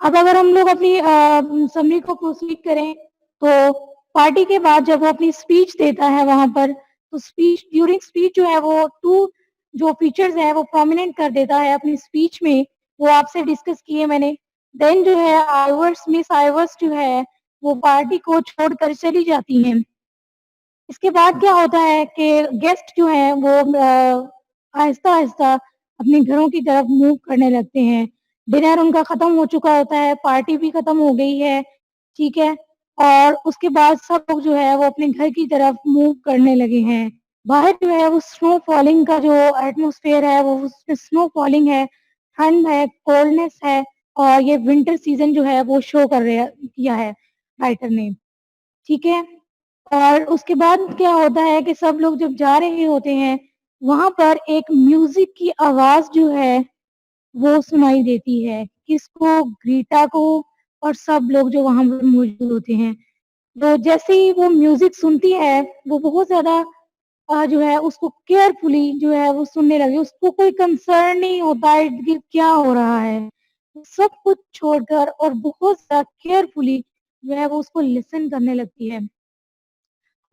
अब अगर हम लोग अपनी समरी को प्रोसीड करें, तो पार्टी के बाद जब वो अपनी स्पीच देता है वहाँ पर, तो ड्यूरिंग स्पीच जो है वो 2 जो फीचर्स हैं वो प्रोमिनेंट कर देता है अपनी स्पीच में, वो आपसे डिस्कस किए मैंने। देन जो है मिस आइवर्स जो है, वो पार्टी को छोड़कर चली जाती हैं। इसके बाद क्या होता है कि गेस्ट जो हैं वो आहिस्ता-आहिस्ता अपने घरों की तरफ मूव करने लगते हैं। डिनर उनका खत्म हो चुका होता है, पार्टी भी खत्म हो गई है, ठीक है? और उसके बाद सब लोग जो है वो अपने घर की तरफ मूव करने लगे हैं। बाहर जो है वो स्नो फॉलिंग का जो एटमॉस्फेयर है वो उसमें स्नो फॉलिंग है, ठंड है, कोल्डनेस है और ये विंटर सीज़न जो है वो शो कर रहा किया है राइटर ने, ठीक है? और उसके बाद क्या होता है कि सब लोग जब जा रहे होते हैं, वहाँ पर एक म्यूज़िक की आवाज़ जो है, वो सुनाई देती है। किसको? ग्रीटा को और सब लोग जो वहाँ पर मौजूद होते हैं। तो जैसे ही वो म्यूज़िक सुनती है, वो बहुत ज़्यादा जो है उसको केयरफुली जो है वो सुनने लगी। उसको कोई कंसर्न नहीं होता है इर्द-गिर्द क्या हो रहा है। सब कुछ छोड़कर और बहुत ज़्यादा केयरफुली जो है वो उसको लिसन करने लगती है।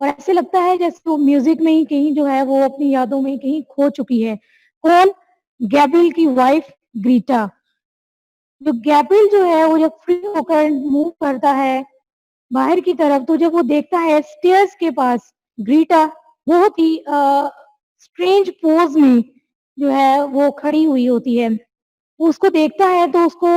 और ऐसे लगता है जैसे वो म्यूज़िक में ही कहीं जो है वो अपनी यादों में कहीं खो चुकी है। कौन? गैब्रिएल की वाइफ़ ग्रीटा। जो गैब्रिएल जो है वो जब फ्री होकर मूव करता है बाहर की तरफ, तो जब वो देखता है स्टेयर्स के पास ग्रीटा बहुत ही स्ट्रेंज पोज़ में जो है वो खड़ी हुई होती है। वो उसको देखता है तो उसको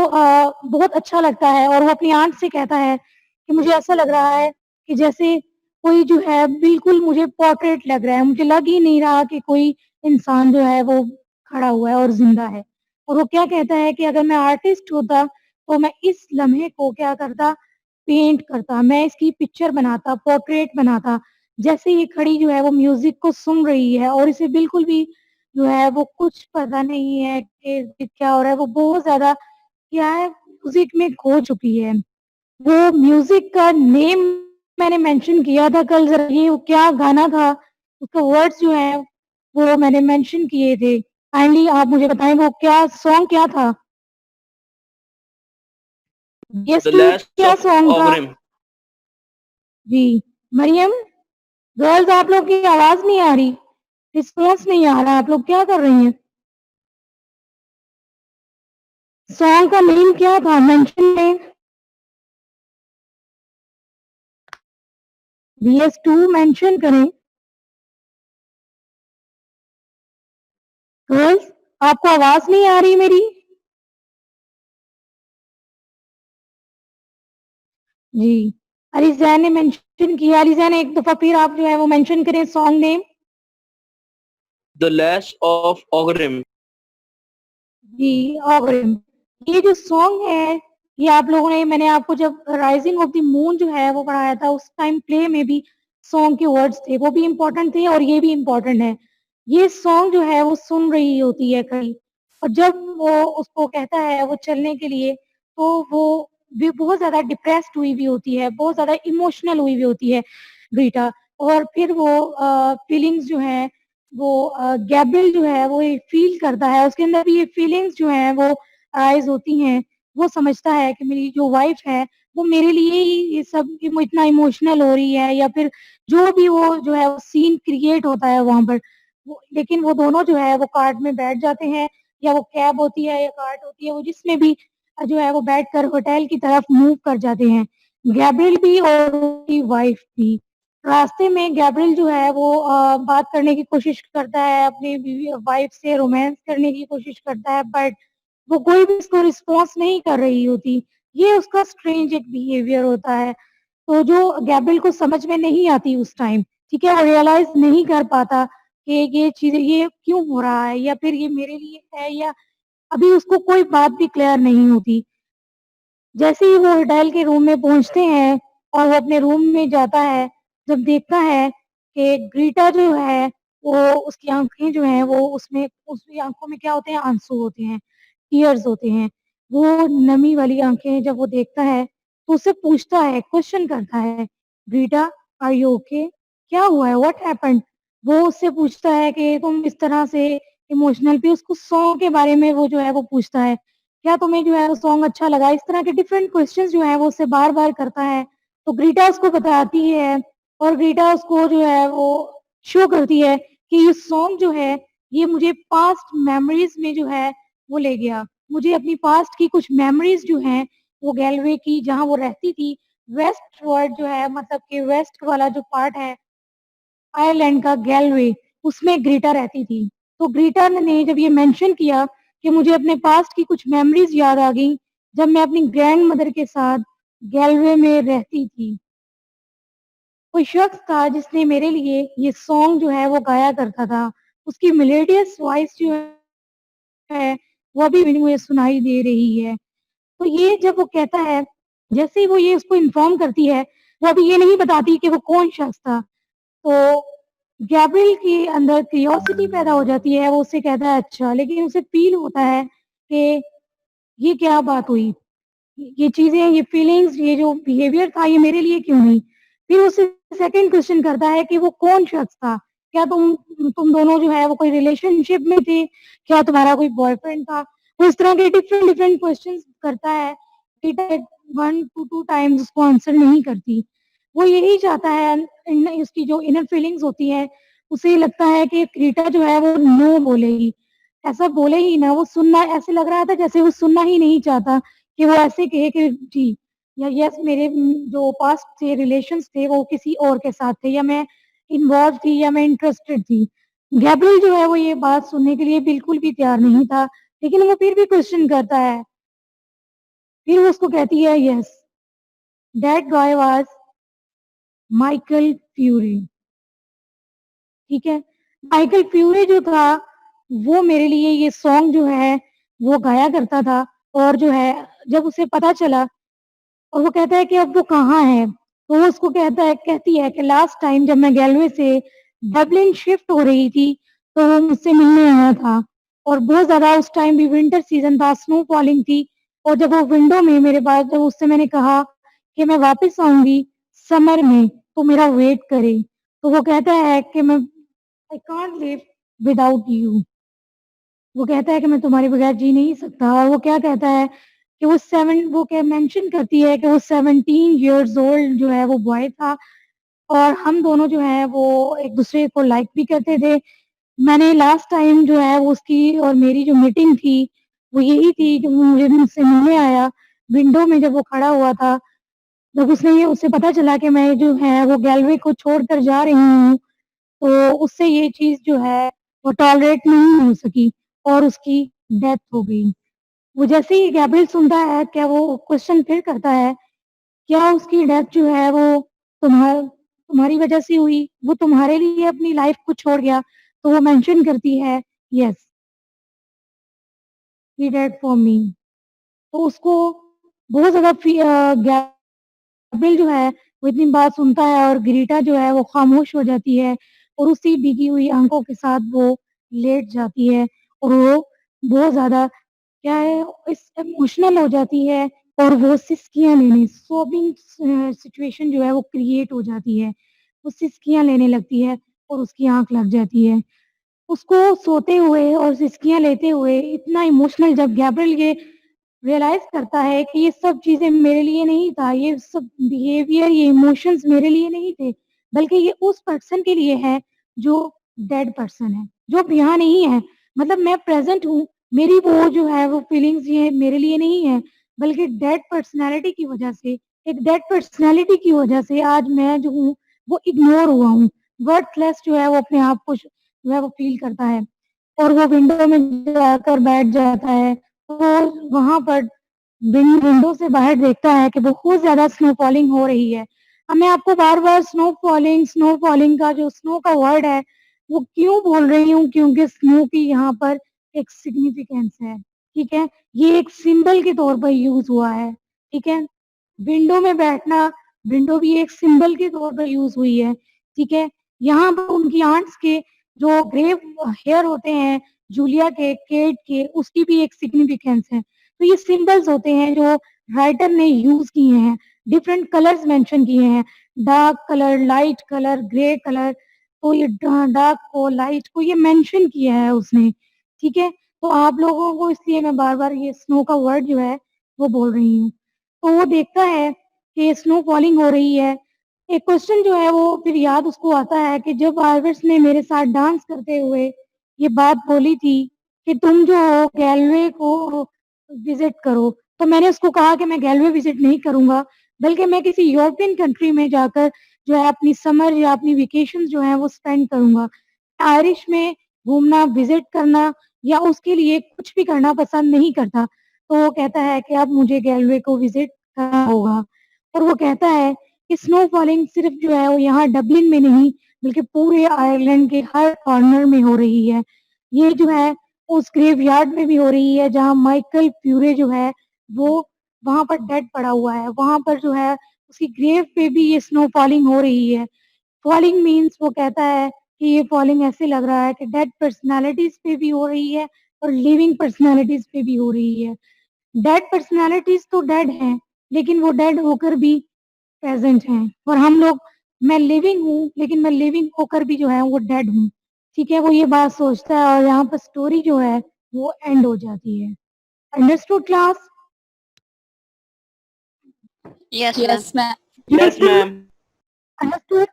बहुत अच्छा लगता है और वो अपनी आंट से कहता है कि मुझे ऐसा लग रहा है कि जैसे कोई जो है बिल्कुल मुझे पोर्ट्रेट लग रहा है। मुझे लग ही नहीं रहा कि कोई इंसान जो है वो खड़ा हुआ है और ज़िंदा है। और वो क्या कहता है कि अगर मैं आर्टिस्ट होता तो मैं इस लम्हे को क्या करता, पेंट करता, मैं इसकी पिक्चर बनाता, पोर्ट्रेट बनाता। जैसे ये खड़ी जो है वो म्यूज़िक को सुन रही है और इसे बिल्कुल भी जो है वो कुछ पता नहीं है कि क्या हो रहा है, वो बहुत ज़्यादा क्या है म्यूज़िक में खो चुकी है। वो म्यूज़िक का नेम मैंने मेंशन किया था कल ज़रा ये वो क्या गाना था, उसका वर्ड्स जो हैं वो मैंने मेंशन किए थे। काइंडली आप मुझे बताएँ वो क्या सॉन्ग क्या था? गेस The टू Last क्या of सॉन्ग था? Ogrim. जी, मरियम, गर्ल्स आप लोग की आवाज़ नहीं आ रही, रिस्पॉन्स नहीं आ रहा, आप लोग क्या कर रही हैं? सॉन्ग का नेम क्या था? मेंशन में BS2 मेंशन करें। गर्ल्स, आपको आवाज़ नहीं आ रही मेरी? जी, अलीज़ा ने मेंशन किया, अलीज़ा ने एक दफ़ा फिर आप जो है वो मेंशन करें song name. The Last of Ogrim. जी, ऑगरिम। ये जो सॉन्ग है, ये आप लोगों ने मैंने आपको जब राइज़िंग ऑफ द मून जो है वो पढ़ाया था, उस टाइम प्ले में भी सॉन्ग के वर्ड्स थे, वो भी इम्पोर्टेंट थे और ये भी इम्पोर्टेंट है। ये सॉन्ग जो है वो सुन रही होती है खड़ी और जब वो उसको कहता है वो चलने के लिए, तो वो भी बहुत ज़्यादा डिप्रेस्ड हुई भी होती है, बहुत ज़्यादा इमोशनल हुई भी होती है रीटा और फिर वो फीलिंग्स जो हैं वो गैब्रिएल जो है वो ये फ़ील करता है, उसके अंदर भी ये फीलिंग्स जो हैं वो राइज़ होती हैं। वो समझता है कि मेरी जो वाइफ़ है, वो मेरे लिए ही ये सब इतना इमोशनल हो रही है या फिर जो भी वो जो है वो सीन क्रिएट होता है वहाँ पर। वो लेकिन वो दोनों जो है वो कार्ट में बैठ जाते हैं या वो कैब होती है या कार्ट होती है, वो जिसमें भी जो है वो बैठकर होटल की तरफ मूव कर जाते हैं। गैब्रिएल भी और उसकी वाइफ़ भी। रास्ते में गैब्रिएल जो है वो बात करने की कोशिश करता है अपनी बीवी वाइफ से रोमांस करने की कोशिश करता है बट वो कोई भी उसको रिस्पॉन्स नहीं कर रही होती। ये उसका स्ट्रेंज एक बिहेवियर होता है। तो जो गैब्रिएल को समझ में नहीं आती उस टाइम, ठीक है? वो रियलाइज़ नहीं कर पाता कि ये चीज़ें ये क्यों हो रहा है या फिर ये मेरे लिए है या अभी उसको कोई बात भी क्लियर नहीं होती। जैसे ही वो होटल के रूम में पहुँचते हैं और वो अपने रूम में जाता है, जब देखता है कि ग्रीटा जो है, वो उसकी आँखें जो हैं वो उसमें उसकी आँखों में क्या होते हैं आँसू होते हैं, टीयर्स होते हैं। वो नमी वाली आँखें जब वो देखता है, तो उससे पूछता है, क्वेश्चन करता है, "ग्रीटा, आर यू ओके? क्या हुआ है? What happened?" वो उससे पूछता है कि तुम इस तरह से इमोशनल भी उसको सॉन्ग के बारे में वो जो है वो पूछता है। क्या तुम्हें जो है वो सॉन्ग अच्छा लगा? इस तरह के डिफरेंट क्वेश्चंस जो है वो उससे बार बार करता है। तो ग्रीटा उसको बताती है और ग्रीटा उसको जो है वो शो करती है कि ये सॉन्ग जो है ये मुझे पास्ट मेमोरीज में जो है वो ले गया। मुझे अपनी पास्ट की कुछ मेमोरीज जो है वो गैलवे की, जहाँ वो रहती थी, वेस्ट वर्ड जो है, मतलब कि वेस्ट वाला जो पार्ट है आयरलैंड का, गैलवे, उसमें ग्रीटा रहती थी। तो ग्रीटा ने जब ये मेंशन किया कि मुझे अपने पास्ट की कुछ मेमोरीज याद आ गई जब मैं अपनी ग्रैंड मदर के साथ गैलवे में रहती थी। कोई शख्स था जिसने मेरे लिए ये सॉन्ग जो है वो गाया करता था। उसकी मेलोडियस वॉइस जो है वो अभी भी मुझे सुनाई दे रही है। तो ये जब वो कहता है, जैसे ही वो ये उसको इन्फॉर्म करती है, वो अभी ये नहीं बताती कि वो कौन शख्स था। तो गैब्रियल के अंदर क्यूरियोसिटी पैदा हो जाती है, वो उससे कहता है अच्छा, लेकिन उसे फील होता है कि ये क्या बात हुई, ये चीजें, ये फीलिंग्स, ये जो बिहेवियर था, ये मेरे लिए क्यों नहीं। फिर उससे सेकंड क्वेश्चन करता है कि वो कौन शख्स था, क्या तुम दोनों जो है वो कोई रिलेशनशिप में थे, क्या तुम्हारा कोई बॉयफ्रेंड था। वो इस तरह के डिफरेंट डिफरेंट क्वेश्चन करता है। रीटा 1 to 2 टाइम्स उसको आंसर नहीं करती। वो यही चाहता है, उसकी जो इनर फीलिंग्स होती है, उसे लगता है कि रीटा जो है वो नो बोलेगी। ऐसा बोले ही ना, वो सुनना ऐसे लग रहा था जैसे वो सुनना ही नहीं चाहता, कि वो ऐसे कहे कि जी या यस, मेरे जो पास्ट थे रिलेशंस थे वो किसी और के साथ थे, या मैं इन्वॉल्व थी, या मैं इंटरेस्टेड थी। गैब्रियल जो है वो ये बात सुनने के लिए बिल्कुल भी तैयार नहीं था, लेकिन वो फिर भी क्वेश्चन करता है। फिर वो उसको कहती है yes, that guy was Michael fury. ठीक है, माइकल फ्यूरी जो था वो मेरे लिए ये सॉन्ग जो है वो गाया करता था। और जो है जब उसे पता चला, और वो कहता है कि अब वो कहाँ है, तो वो उसको कहती है कि लास्ट टाइम जब मैं गैलवे से डबलिन शिफ्ट हो रही थी तो वो मुझसे मिलने आया था। और बहुत ज्यादा उस टाइम भी विंटर सीजन था, स्नो फॉलिंग थी। और जब वो विंडो में मेरे पास, जब उससे मैंने कहा कि मैं वापस आऊंगी समर में तो मेरा वेट करे, तो वो कहता है कि मैं I can't live without you. वो कहता है कि मैं तुम्हारे बगैर जी नहीं सकता। और वो क्या कहता है कि वो क्या मेंशन करती है कि वो 17 years ओल्ड जो है वो बॉय था, और हम दोनों जो है वो एक दूसरे को लाइक भी करते थे। मैंने लास्ट टाइम जो है वो उसकी और मेरी जो मीटिंग थी वो यही थी कि वो मुझे मुझसे मिलने आया। विंडो में जब वो खड़ा हुआ था, जब उसने ये उसे पता चला कि मैं जो है वो गैलरी को छोड़कर जा रही हूँ, तो उससे ये चीज जो है वो टॉलरेट नहीं हो सकी और उसकी डेथ हो गई। वो जैसे ही गैब्रियल सुनता है, क्या वो क्वेश्चन फिर करता है, क्या उसकी डेथ जो है वो तुम्हारी वजह से हुई, वो तुम्हारे लिए अपनी लाइफ को छोड़ गया। तो वो मेंशन करती है yes, he dead for me. तो उसको बहुत ज्यादा गैब्रियल जो है वो इतनी बात सुनता है, और ग्रीटा जो है वो खामोश हो जाती है और उसी भीगी हुई आंखों के साथ वो लेट जाती है। और वो बहुत ज्यादा क्या है, इस इमोशनल हो जाती है, और वो सिसकियां लेने, सोबिंग सिचुएशन जो है वो क्रिएट हो जाती है। वो सिसकियां लेने लगती है और उसकी आंख लग जाती है। उसको सोते हुए और सिसकियां लेते हुए इतना इमोशनल जब गैब्रियल ये रियलाइज करता है कि ये सब चीजें मेरे लिए नहीं था, ये सब बिहेवियर, ये इमोशंस मेरे लिए नहीं थे, बल्कि ये उस पर्सन के लिए है जो डेड पर्सन है, जो अब यहाँ नहीं है। मतलब मैं प्रेजेंट हूँ, मेरी वो जो है वो फीलिंग्स ये मेरे लिए नहीं है, बल्कि डेड पर्सनैलिटी की वजह से, एक डेड पर्सनैलिटी की वजह से आज मैं जो हूँ वो इग्नोर हुआ हूँ। वर्थलेस जो है वो अपने आप को जो है वो फील करता है। और वो विंडो में जाकर बैठ जाता है, और वहां पर विंडो से बाहर देखता है कि बहुत ज्यादा स्नो फॉलिंग हो रही है। अब मैं आपको बार बार स्नो फॉलिंग का जो स्नो का वर्ड है वो क्यों बोल रही हूँ, क्योंकि स्नो की यहाँ पर एक सिग्निफिकेंस है। ठीक है, ये एक सिंबल के तौर पर यूज हुआ है। ठीक है, विंडो में बैठना, विंडो भी एक सिंबल के तौर पर यूज हुई है। ठीक है, यहाँ पर उनकी आंट्स के जो ग्रेव हेयर होते हैं, जूलिया के, केट के, उसकी भी एक सिग्निफिकेंस है। तो ये सिंबल्स होते हैं जो राइटर ने यूज किए हैं। डिफरेंट कलर्स मेंशन किए हैं, dark colour, light colour, grey colour. तो ये डार्क को, लाइट को ये मेंशन किया है उसने। ठीक है, तो आप लोगों को इसलिए मैं बार-बार ये स्नो का वर्ड जो है वो बोल रही हूँ। तो वो देखता है कि स्नो फॉलिंग हो रही है। एक क्वेश्चन जो है वो फिर याद उसको आता है कि जब आइवर्स ने मेरे साथ डांस करते हुए ये बात बोली थी कि तुम जो हो गैलवे को विजिट करो, तो मैंने उसको कहा कि मैं गैलवे विजिट नहीं करूँगा, बल्कि मैं किसी यूरोपियन कंट्री में जाकर जो है अपनी समर या अपनी वेकेशंस जो है वो स्पेंड करूँगा। आयरिश में घूमना, विजिट करना या उसके लिए कुछ भी करना पसंद नहीं करता। तो वो कहता है कि अब मुझे गैलवे को विजिट करना होगा। और वो कहता है कि स्नो फॉलिंग सिर्फ जो है वो यहाँ डबलिन में नहीं, बल्कि पूरे आयरलैंड के हर कॉर्नर में हो रही है। ये जो है उस ग्रेवयार्ड में भी हो रही है जहाँ माइकल फ्यूरे जो है वो वहाँ पर डेड पड़ा हुआ है। वहाँ पर जो है उसकी ग्रेव पे भी ये स्नो फॉलिंग हो रही है। फॉलिंग मीन्स वो कहता है कि ये फॉलिंग ऐसे लग रहा है कि डेड पर्सनैलिटीज़ पे भी हो रही है और लिविंग पर्सनैलिटीज़ पे भी हो रही है। डेड पर्सनैलिटीज़ तो डेड हैं, लेकिन वो डेड होकर भी प्रेज़ेंट हैं और हम लोग मैं लिविंग हूँ, लेकिन मैं लिविंग होकर भी जो है वो डेड हूँ। ठीक है? वो ये बात सोचता है और यहाँ पर स्टोरी जो है वो एंड हो जाती है। Understood class? Yes, ma'am. Yes, ma'am. Yes, ma'am. Understood?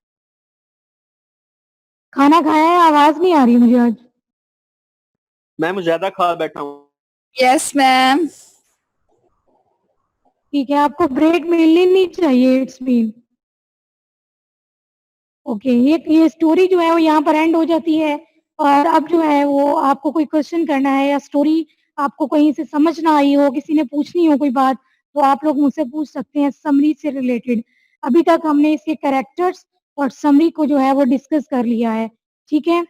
खाना खाया है? आवाज़ नहीं आ रही मुझे आज। मैम ज्यादा खा बैठा हूँ। Yes, ma'am. ठीक है, आपको ब्रेक मिलनी नहीं चाहिए इट्स मीन। ओके, ये स्टोरी जो है वो यहाँ पर एंड हो जाती है और अब जो है वो आपको कोई क्वेश्चन करना है या स्टोरी आपको कहीं से समझ ना आई हो, किसी ने पूछनी हो कोई बात, तो आप लोग मुझसे पूछ सकते हैं समरी से रिलेटेड। अभी तक हमने इसके कैरेक्टर्स और समरी को जो है वो डिस्कस कर लिया है। ठीक है?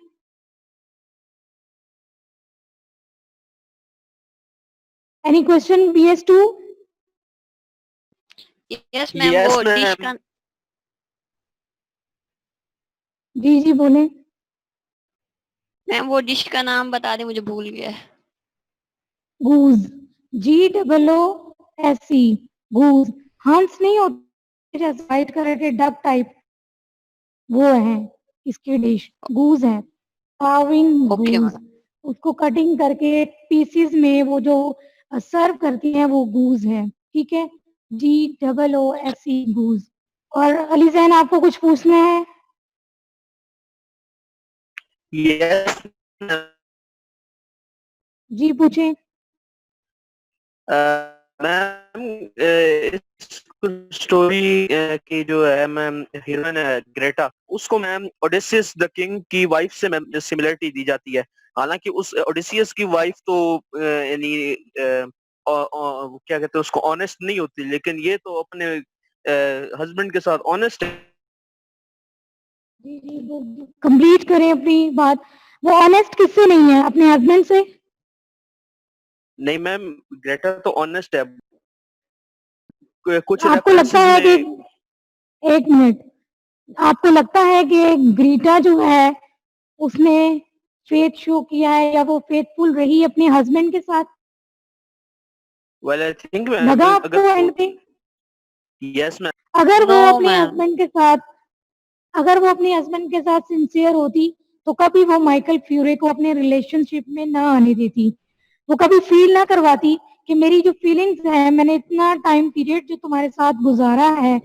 Any question BS2? Yes, ma'am. Yes, वो डिश ma'am. का जी बोले। मैम वो डिश का नाम बता दे, मुझे भूल गया है। गूज, GOOSE, गूज। हंस नहीं होते जैसे white colour K duck type, वो है इसकी डिश, गूज है। कार्विंग ओके गूज, मैम। उसको कटिंग करके पीसेस में वो जो सर्व करती हैं वो गूज है। ठीक है? GOOSE, गूज। और अली जैन आपको कुछ पूछना है? Yes, ma'am. जी पूछें। मैम इस स्टोरी की जो है मैम हीरोइन है ग्रेटा, उसको मैम ओडेसियस द किंग की वाइफ से मैम सिमिलरिटी दी जाती है। हालांकि उस ओडेसियस की वाइफ तो यानी क्या कहते हैं उसको ऑनेस्ट नहीं होती, लेकिन ये तो अपने हस्बैंड के साथ ऑनेस्ट है। जी वो कंप्लीट करें अपनी बात। वो ऑनेस्ट किससे नहीं है? अपने हस्बैंड से? नहीं मैम, ग्रेटा तो ऑनेस्ट है। कुछ आपको लगता रेफरेंसेस है कि में एक मिनट, आपको लगता है कि ग्रीटा जो है उसने फेथ शो किया है या वो फेथफुल रही अपने हस्बैंड के साथ? वेल आई थिंक लगा मैम आपको एंड पे? Yes ma'am. अगर वो No, अपने ma'am. हस्बैंड के साथ अगर वो अपने हस्बैंड के साथ सिंसियर होती तो कभी वो माइकल फ्यूरे को अपने रिलेशनशिप में ना आने देती। वो कभी फील ना करवाती कि मेरी जो फीलिंग्स है, मैंने इतना टाइम पीरियड जो तुम्हारे साथ गुजारा है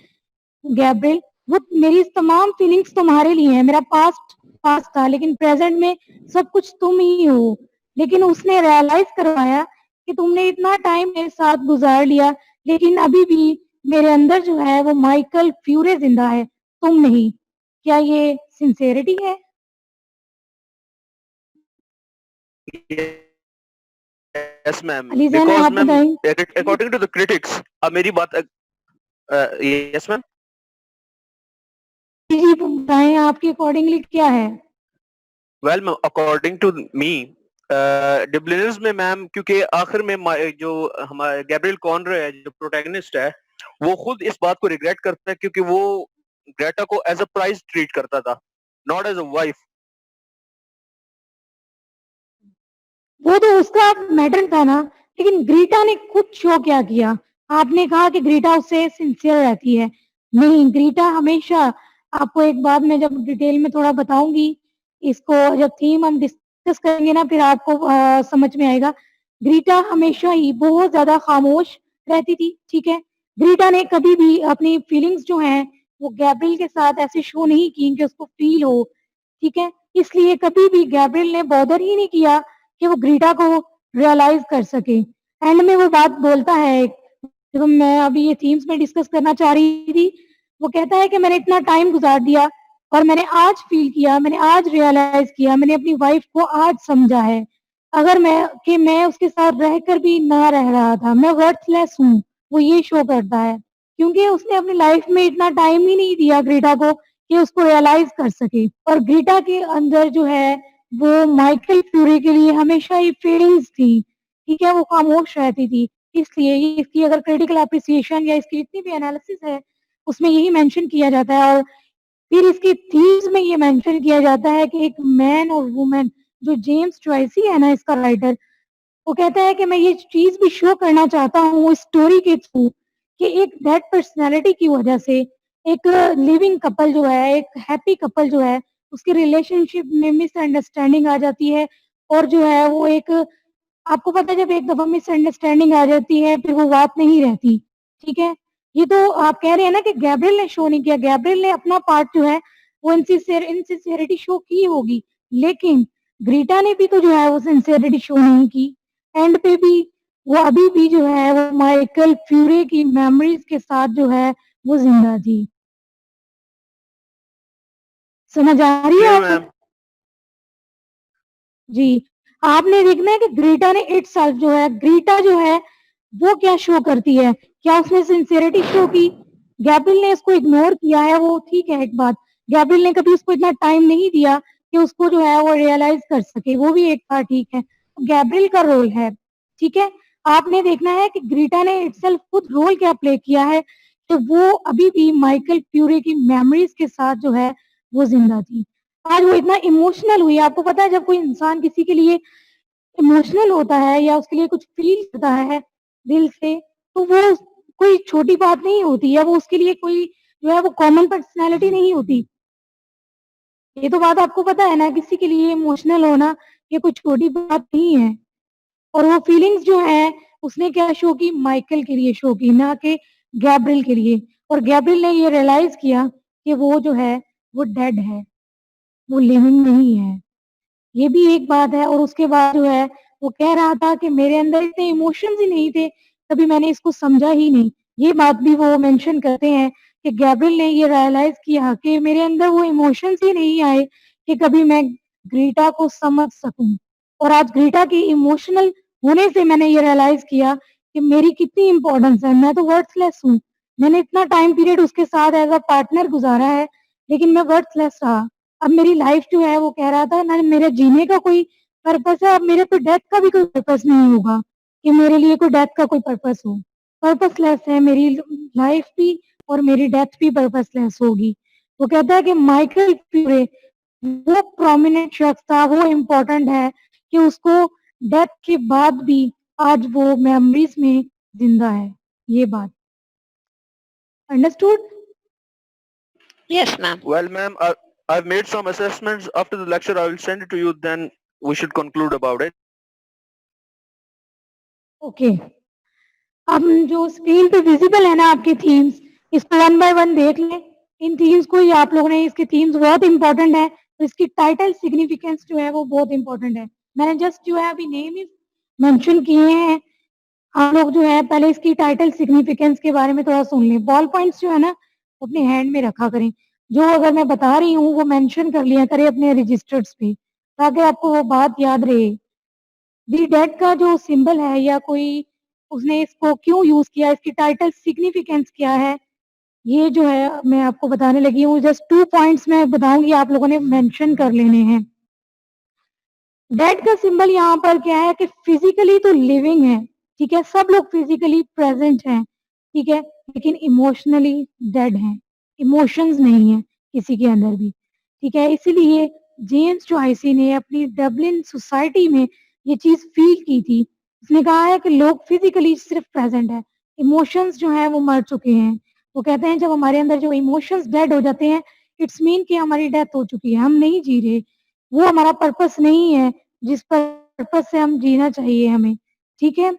गैब्रिएल, वो मेरी तमाम फीलिंग्स तुम्हारे लिए हैं। मेरा पास्ट पास्ट था, लेकिन प्रेजेंट में सब कुछ तुम ही हो। लेकिन उसने रियलाइज करवाया कि तुमने इतना टाइम मेरे साथ गुजार लिया, लेकिन अभी भी मेरे अंदर जो है वो माइकल फ्यूरे जिंदा है, तुम नहीं। क्या ये सिंसेरिटी है? Yes ma'am, Ali Jain because आप मैम बताएं। अकॉर्डिंग टू द क्रिटिक्स, अब मेरी बात यस मैम। जी बताएं आपके अकॉर्डिंगली क्या है? Well ma'am, according to me Dubliners में मैम, क्योंकि आखिर में जो हमारे गैब्रिएल कॉनरे है जो प्रोटैगनिस्ट है, वो खुद इस बात को रिग्रेट करता है क्योंकि वो ग्रेटा को एज अ प्राइज ट्रीट करता था, नॉट एज अ वाइफ। वो तो उसका मैटर था ना, लेकिन ग्रीटा ने खुद शो क्या किया? आपने कहा कि ग्रीटा उससे सिंसियर रहती है। नहीं, ग्रीटा हमेशा, आपको एक बात मैं जब डिटेल में थोड़ा बताऊंगी, इसको जब थीम हम डिस्कस करेंगे ना फिर आपको समझ में आएगा। ग्रीटा हमेशा ही बहुत ज्यादा खामोश रहती थी, ठीक है। ग्रीटा ने कभी भी अपनी फीलिंग्स जो हैं वो गैब्रियल के साथ ऐसे शो नहीं की कि उसको फील हो, ठीक है। इसलिए कभी भी गैब्रियल ने बॉदर ही नहीं किया कि वो ग्रीटा को रियलाइज कर सके। एंड में वो बात बोलता है, जब मैं अभी ये थीम्स में डिस्कस करना चाह रही थी, वो कहता है कि मैंने इतना टाइम गुजार दिया और मैंने आज फील किया, मैंने आज रियलाइज किया, मैंने अपनी वाइफ को आज समझा है। अगर मैं उसके साथ रहकर भी ना रह रहा था, मैं वर्थलेस हूँ, वो ये शो करता है क्योंकि उसने अपनी लाइफ में इतना टाइम ही नहीं दिया ग्रीटा को कि उसको रियलाइज कर सके। और ग्रीटा के अंदर जो है वो माइकल फ्यूरी के लिए हमेशा ही फीलिंग्स थी, ठीक है, वो खामोश रहती थी। इसलिए ये इसकी अगर क्रिटिकल अप्रिसिएशन या इसकी जितनी भी एनालिसिस है उसमें यही मेंशन किया जाता है। और फिर इसकी थीम्स में ये मेंशन किया जाता है कि एक मैन और वुमेन, जो जेम्स जॉयसी है ना इसका राइटर, वो कहता है कि मैं ये चीज भी शो करना चाहता हूँ स्टोरी के थ्रू कि एक डेड पर्सनालिटी की वजह से एक लिविंग कपल जो है, एक हैप्पी कपल जो है, उसकी रिलेशनशिप में मिसअंडरस्टैंडिंग आ जाती है। और जो है वो एक, आपको पता है जब एक दफा मिसअंडरस्टैंडिंग आ जाती है फिर वो बात नहीं रहती, ठीक है। ये तो आप कह रहे हैं ना कि गैब्रियल ने शो नहीं किया, गैब्रियल ने अपना पार्ट जो है वो इनसिंसियरिटी शो की होगी, लेकिन ग्रीटा ने भी तो जो है वो सिंसियरिटी शो नहीं की। एंड पे भी वो अभी भी जो है वो माइकल फ्यूरी की मेमोरीज के साथ जो है वो जिंदा थी। समझ आ रही है क्लियर आपको? मैम? जी, आपने देखना है कि ग्रीटा ने इटसेल्फ जो है, ग्रीटा जो है वो क्या शो करती है, क्या उसने सिंसियरिटी शो की? गैब्रियल ने इसको इग्नोर किया है, वो ठीक है एक बात। गैब्रियल ने कभी उसको इतना टाइम नहीं दिया कि उसको जो है वो रियलाइज कर सके, वो भी एक बात ठीक है, गैब्रियल का रोल है, ठीक है। आपने देखना है कि ग्रीटा ने इटसेल्फ खुद रोल क्या प्ले किया है कि वो अभी भी माइकल फ्यूरी की मेमोरीज के साथ जो है वो जिंदा थी। आज वो इतना इमोशनल हुई, आपको पता है जब कोई इंसान किसी के लिए इमोशनल होता है या उसके लिए कुछ फील करता है दिल से, तो वो कोई छोटी बात नहीं होती है, वो उसके लिए कोई जो है वो कॉमन पर्सनैलिटी नहीं होती। ये तो बात आपको पता है ना, किसी के लिए इमोशनल होना ये कोई छोटी बात नहीं है। और वो फीलिंग्स जो है उसने क्या शो की, माइकल के लिए शो की, ना कि गैब्रियल के लिए। और गैब्रियल ने ये रियलाइज किया कि वो जो है वो डेड है, वो लिविंग नहीं है। ये भी एक बात है। और उसके बाद जो है वो कह रहा था कि मेरे अंदर इतने इमोशंस ही नहीं थे, कभी मैंने इसको समझा ही नहीं। ये बात भी वो मेंशन करते हैं कि गैब्रियल ने ये रियलाइज किया कि मेरे अंदर वो इमोशंस ही नहीं आए कि कभी मैं ग्रीटा को समझ सकूं। और आज ग्रीटा की इमोशनल होने से मैंने ये रियलाइज किया कि मेरी कितनी इंपॉर्टेंस है, मैं तो वर्थलेस हूँ। मैंने इतना टाइम पीरियड उसके साथ एज अ पार्टनर गुजारा है, लेकिन मैं वर्थलेस रहा। अब मेरी लाइफ जो है वो कह रहा था ना, मेरे जीने का कोई पर्पस है, अब मेरे तो डेथ का भी कोई पर्पस नहीं होगा कि मेरे लिए कोई डेथ का कोई पर्पस हो। पर्पसलेस है मेरी लाइफ भी और मेरी डेथ भी पर्पसलेस होगी। वो कहता है कि माइकल फ्यूरे वो प्रोमिनेंट शख्स था, वो इम्पोर्टेंट है कि उसको डेथ के बाद भी आज वो मेमोरीज में जिंदा है। ये बात understood? Yes, ma'am. Well, ma'am, I've made some assessments after the lecture. I will send it to you. Then we should conclude about it. Okay, अब जो स्क्रीन पे विजिबल है ना आपके थीम्स, इसको वन बाय वन देख लें। इन themes को ही आप लोगों ने, इसके थीम्स बहुत इंपॉर्टेंट है, तो इसकी टाइटल सिग्निफिकेंस जो है वो बहुत इंपॉर्टेंट है। मैंने जस्ट जो है अभी नेम ही मेंशन किए हैं, आप लोग जो है पहले इसकी टाइटल सिग्निफिकेंस के बारे में थोड़ा सुन लें। बॉल पॉइंट्स जो है ना अपने हैंड में रखा करें, जो अगर मैं बता रही हूँ वो मेंशन कर लिया करें अपने रजिस्टर्स पे, ताकि आपको वो बात याद रहे। दी डेड का जो सिंबल है या कोई उसने इसको क्यों यूज किया, इसकी टाइटल सिग्निफिकेंस क्या है, ये जो है मैं आपको बताने लगी हूँ। जस्ट 2 पॉइंट्स मैं बताऊंगी, आप लोगों ने मेंशन कर लेने हैं। डेड का सिंबल यहाँ पर क्या है कि फिजिकली तो लिविंग है, ठीक है, सब लोग फिजिकली प्रेजेंट हैं, ठीक है, लेकिन इमोशनली डेड हैं, इमोशंस नहीं है किसी के अंदर भी, ठीक है। इसीलिए जेम्स जॉयसी ने अपनी डबलिन सोसाइटी में ये चीज फील की थी। उसने कहा है कि लोग फिजिकली सिर्फ प्रेजेंट है, इमोशंस जो है वो मर चुके हैं। वो कहते हैं जब हमारे अंदर जो इमोशंस डेड हो जाते हैं, इट्स मीन कि हमारी डेथ हो चुकी है, हम नहीं जी रहे, वो हमारा पर्पस नहीं है, जिस पर्पस से हम जीना चाहिए हमें, ठीक है।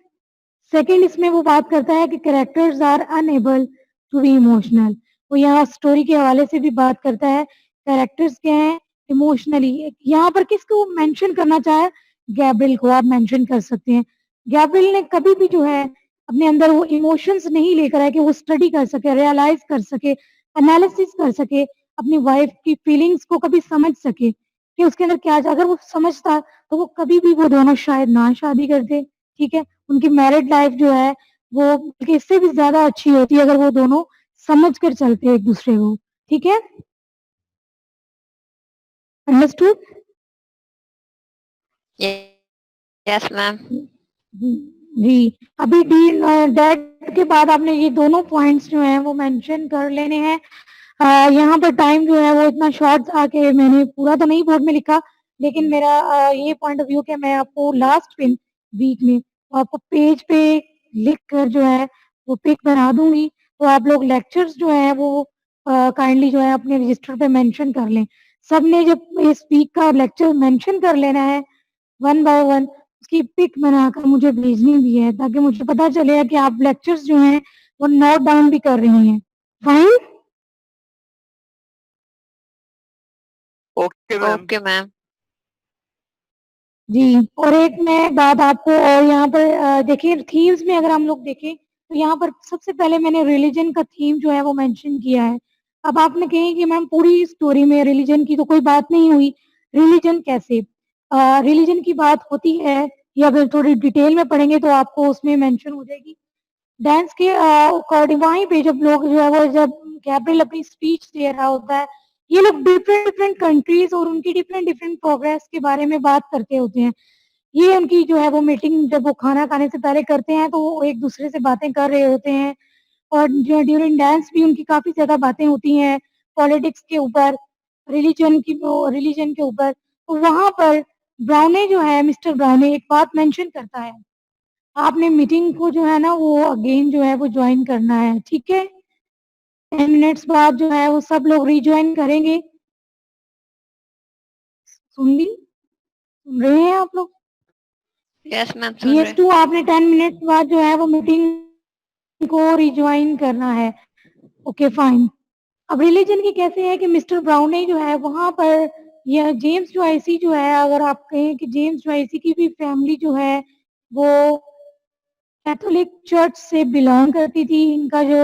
सेकंड इसमें वो बात करता है कि characters are unable to be emotional. वो यहाँ स्टोरी के हवाले से भी बात करता है, कैरेक्टर्स क्या हैं इमोशनली। यहाँ पर किसको मेंशन करना चाहे, गैब्रिएल को आप मेंशन कर सकते हैं। गैब्रिएल ने कभी भी जो है अपने अंदर वो इमोशंस नहीं लेकर आए कि वो स्टडी कर सके, रियलाइज कर सके, एनालिसिस कर सके, अपनी वाइफ की फीलिंग्स को कभी समझ सके कि उसके अंदर क्या, अगर वो समझता तो वो कभी भी वो दोनों शायद ना शादी करते, ठीक है। उनकी मैरिड लाइफ जो है वो बल्कि इससे भी ज्यादा अच्छी होती अगर वो दोनों समझ कर चलते एक दूसरे को, ठीक है। अंडरस्टूड? Yes, ma'am. जी, अभी डेट के बाद आपने ये दोनों पॉइंट्स जो हैं वो मेंशन कर लेने हैं। यहाँ पर टाइम जो है वो इतना शॉर्ट आके मैंने पूरा तो नहीं बोर्ड में लिखा, लेकिन मेरा ये पॉइंट ऑफ व्यू कि मैं आपको लास्ट वीक में आपको पेज पे लिख कर जो है वो पिक बना दूंगी, तो आप लोग लेक्चर्स जो है वो काइंडली जो है अपने रजिस्टर पे मेंशन कर लें। सबने जब इस वीक का लेक्चर मेंशन कर लेना है वन बाय वन, उसकी पिक बनाकर मुझे भेजनी भी है ताकि मुझे पता चले कि आप लेक्चर्स जो हैं वो नोट डाउन भी कर रही हैं। Fine? Okay ma'am. Okay, ma'am. जी, और एक मैं बात आपको और यहाँ पर देखिए थीम्स में अगर हम लोग देखें तो यहाँ पर सबसे पहले मैंने रिलीजन का थीम जो है वो मेंशन किया है। अब आपने कही कि मैम पूरी स्टोरी में रिलीजन की तो कोई बात नहीं हुई, रिलीजन कैसे? रिलीजन की बात होती है या अगर थोड़ी डिटेल में पढ़ेंगे तो आपको उसमें मेंशन हो जाएगी। डांस के अकॉर्डिंग वहीं पे जब लोग जो है वो जब गैब्रिएल अपनी स्पीच दे रहा होता है, ये लोग डिफरेंट डिफरेंट कंट्रीज और उनकी डिफरेंट डिफरेंट प्रोग्रेस के बारे में बात करते होते हैं। ये उनकी जो है वो मीटिंग जब वो खाना खाने से पहले करते हैं तो वो एक दूसरे से बातें कर रहे होते हैं, और जो ड्यूरिंग डांस भी उनकी काफी ज्यादा बातें होती हैं पॉलिटिक्स के ऊपर, रिलीजन के ऊपर। तो वहां पर ब्राउने जो है, मिस्टर ब्राउने एक बात मेंशन करता है, आपने मीटिंग को जो है ना वो अगेन जो है वो ज्वाइन करना है, ठीक है। 10 मिनट्स बाद जो है वो सब लोग रिज्वाइन करेंगे। सुन रहे हैं आप लोग? Yes, ma'am. सुन रहे। BS2 आपने 10 मिनट बाद जो है वो मीटिंग को रिज्वाइन करना है। Okay fine. अब रिलीजन की कैसे है कि मिस्टर ब्राउने जो है वहां पर, या जेम्स जोआइसी जो है, अगर आप कहें कि जेम्स जोआइसी की भी फैमिली जो है वो कैथोलिक चर्च से बिलोंग करती थी। इनका जो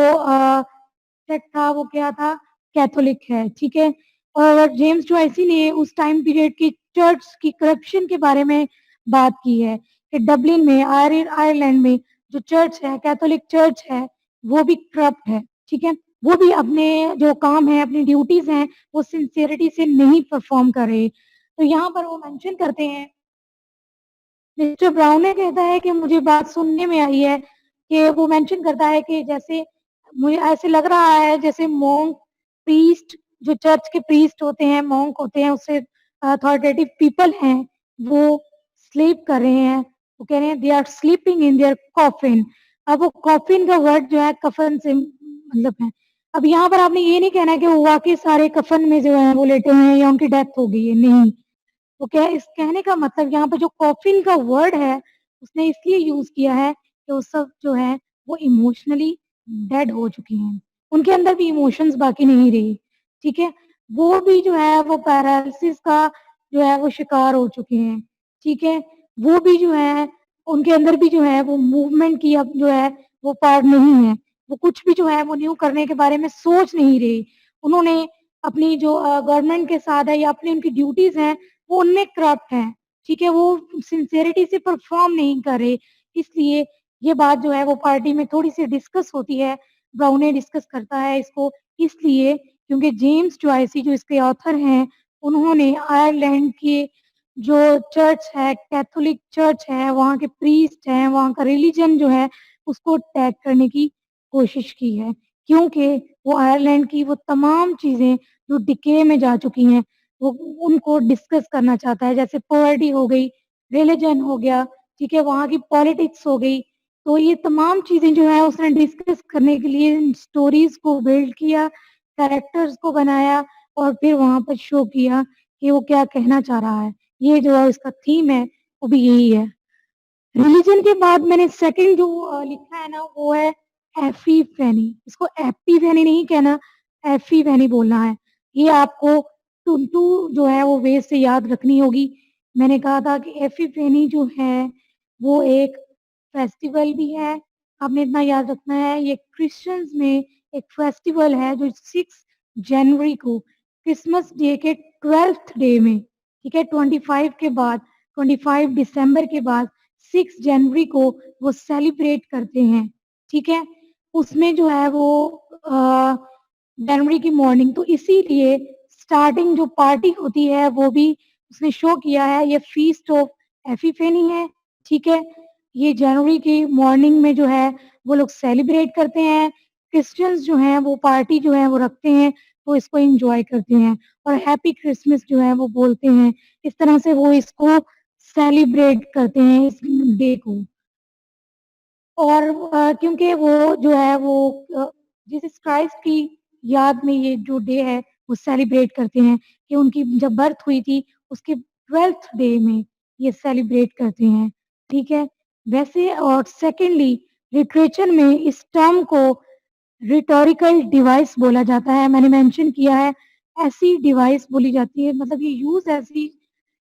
सेक्ट था वो क्या था, कैथोलिक है, ठीक है। और जेम्स जोआइसी ने उस टाइम पीरियड की चर्च की करप्शन के बारे में बात की है कि डबलिन में, आयरलैंड में जो चर्च है, कैथोलिक चर्च है, वो भी करप्ट है, ठीक है। वो भी अपने जो काम है, अपनी ड्यूटीज हैं, वो सिंसियरिटी से नहीं परफॉर्म कर रहे। तो यहाँ पर वो मेंशन करते हैं, मिस्टर ब्राउन ने कहता है कि मुझे बात सुनने में आई है कि वो मेंशन करता है कि जैसे मुझे ऐसे लग रहा है जैसे मोंक, प्रीस्ट, जो चर्च के प्रीस्ट होते हैं, मोंक होते हैं, उससे अथॉरिटेटिव पीपल हैं, वो स्लीप कर रहे हैं। वो कह रहे हैं they are sleeping in their coffin. अब वो कॉफिन का वर्ड जो है कफन से मतलब है। अब यहाँ पर आपने ये नहीं कहना है कि वो वाकई सारे कफन में जो है वो लेटे हैं या उनकी डेथ हो गई है, नहीं। तो क्या इस कहने का मतलब यहाँ पे जो कॉफिन का वर्ड है उसने इसलिए यूज किया है कि वो सब जो है वो इमोशनली डेड हो चुकी हैं, उनके अंदर भी इमोशंस बाकी नहीं रही, ठीक है। वो भी जो है वो पैरालिसिस का जो है वो शिकार हो चुके हैं, ठीक है। वो भी जो है उनके अंदर भी जो है वो मूवमेंट की अब जो है वो पार्ट नहीं है, वो कुछ भी जो है वो न्यू करने के बारे में सोच नहीं रही। उन्होंने अपनी जो गवर्नमेंट के साथ है या अपनी उनकी ड्यूटीज हैं वो उनमें करप्ट है, ठीक है। वो सिंसियरिटी से परफॉर्म नहीं कर रहे, इसलिए ये बात जो है वो पार्टी में थोड़ी सी डिस्कस होती है। ब्राउने डिस्कस करता है इसको इसलिए क्योंकि जेम्स जोआइसी जो इसके ऑथर हैं, उन्होंने आयरलैंड के जो चर्च है, कैथोलिक चर्च है, वहाँ के प्रीस्ट हैं, वहाँ का रिलीजन जो है उसको टैग करने की कोशिश की है, क्योंकि वो आयरलैंड की वो तमाम चीजें जो डिके में जा चुकी हैं वो उनको डिस्कस करना चाहता है। जैसे पॉवर्टी हो गई, रिलीजन हो गया, ठीक है, वहाँ की पॉलिटिक्स हो गई। तो ये तमाम चीजें जो है उसने डिस्कस करने के लिए स्टोरीज को बिल्ड किया, कैरेक्टर्स को बनाया और फिर वहाँ पर शो किया कि वो क्या कहना चाह रहा है। ये जो है इसका थीम है वो भी यही है। रिलीजन के बाद मैंने सेकंड जो लिखा है ना वो है एफी-फैनी। इसको एपी-फैनी नहीं कहना, एफी-फैनी बोलना है। ये आपको टुनटू जो है वो वेज से याद रखनी होगी। मैंने कहा था कि एफी-फैनी जो है वो एक फेस्टिवल भी है, आपने इतना याद रखना है। ये क्रिश्चियंस में एक फेस्टिवल है जो 6 जनवरी को क्रिसमस डे के 12th डे में, ठीक है, 25 के बाद 25 दिसंबर के बाद 6 जनवरी को वो सेलिब्रेट करते हैं, ठीक है? उसमें जो है वो जनवरी की मॉर्निंग, तो इसीलिए स्टार्टिंग जो पार्टी होती है वो भी उसने शो किया है, ये फीस्ट ऑफ एपिफेनी है, ठीक है? ये जनवरी की मॉर्निंग में जो है वो लोग सेलिब्रेट करते हैं। क्रिश्चियंस जो हैं वो पार्टी जो है वो रखते हैं, तो इसको एन्जॉय करते हैं और हैप्पी क्रिसमस जो है वो बोलते हैं। इस तरह से वो इसको सेलिब्रेट करते हैं इस डे को। और क्योंकि वो जो है वो जीसस क्राइस्ट की याद में ये जो डे है वो सेलिब्रेट करते हैं कि उनकी जब बर्थ हुई थी उसके 12th डे में ये सेलिब्रेट करते हैं, ठीक है? वैसे और सेकेंडली लिटरेचर में इस टर्म को रिटोरिकल डिवाइस बोला जाता है। मैंने मेंशन किया है, ऐसी डिवाइस बोली जाती है, मतलब ये यूज़ ऐसी